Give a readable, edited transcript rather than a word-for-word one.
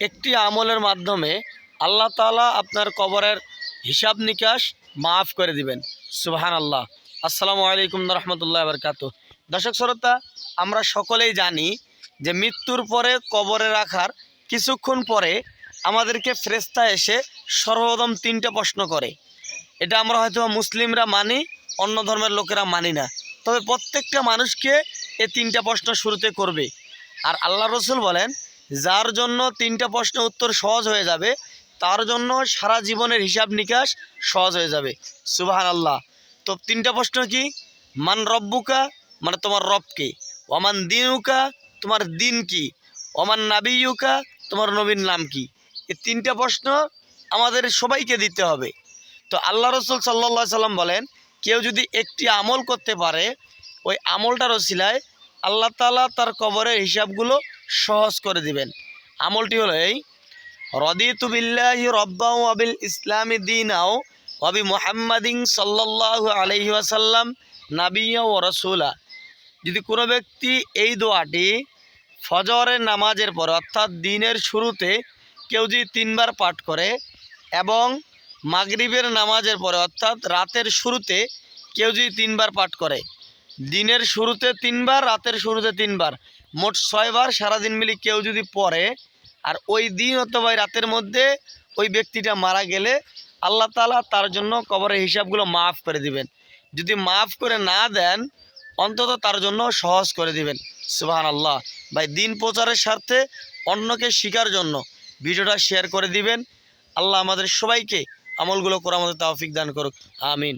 একটি আমলের মাধ্যমে আল্লাহ তাআলা আপনার কবরের হিসাব নিকাশ মাফ করে দিবেন। সুবহানাল্লাহ। আসসালামু আলাইকুম রহমতুল্লাহ বারকাতুহু। দর্শক শ্রোতা, আমরা সকলেই জানি যে মৃত্যুর পরে কবরে রাখার কিছুক্ষণ পরে আমাদেরকে ফেরেশতা এসে সর্বপ্রথম 3টা প্রশ্ন করে। এটা আমরা হয়তো মুসলিমরা মানি, অন্য ধর্মের লোকেরা মানি না। তবে প্রত্যেকটা মানুষকে এই 3টা প্রশ্ন শুরুতে করবে। আর আল্লাহ রসুল বলেন, যার জন্য 3টা প্রশ্নের উত্তর সহজ হয়ে যাবে তার জন্য সারা জীবনের হিসাব নিকাশ সহজ হয়ে যাবে। সুবহানাল্লাহ। তো 3টা প্রশ্ন কি? মান রব্বুকা, মানে তোমার রবকে; ওমান দিনুকা, তোমার দিন কি; ওমান নাবিয়ুকা, তোমার নবীর নাম কি। এই 3টা প্রশ্ন আমাদের সবাইকে দিতে হবে। তো আল্লাহ রসুল সাল্লাল্লাহু সাল্লাম বলেন, কেউ যদি একটি আমল করতে পারে, ওই আমলটার ওসিলায় আল্লাহ তাআলা তার কবরের হিসাবগুলো সহজ করে দিবেন। আমলটি হলো এই: রদিতু বিল্লাহি রব্বাও ওয়া বিল ইসলামি দীনাও ওয়া বি মুহাম্মাদিন সাল্লাল্লাহু আলাইহি ওয়াসাল্লাম নাবিয়্যা ওয়া রাসূলা। যদি কোনো ব্যক্তি এই দোয়াটি ফজরের নামাজের পরে অর্থাৎ দিনের শুরুতে কেউ যদি 3বার পাঠ করে এবং মাগরিবের নামাজের পরে অর্থাৎ রাতের শুরুতে কেউ যদি 3বার পাঠ করে, দিনের শুরুতে 3বার, রাতের শুরুতে 3বার, মোট 6বার সারাদিন মিলে কেউ যদি পড়ে, আর ওই দিন অথবা রাতের মধ্যে ওই ব্যক্তিটা মারা গেলে আল্লাহ তাআলা তার জন্য কবরের হিসাবগুলো মাফ করে দিবেন। যদি মাফ করে না দেন, অন্তত তার জন্য সহজ করে দিবেন। সুবহানাল্লাহ। ভাই, দিন প্রচারের স্বার্থে অন্যকে শেখার জন্য ভিডিওটা শেয়ার করে দিবেন। আল্লাহ আমাদের সবাইকে আমলগুলো করার মতো তৌফিক দান করুক। আমিন।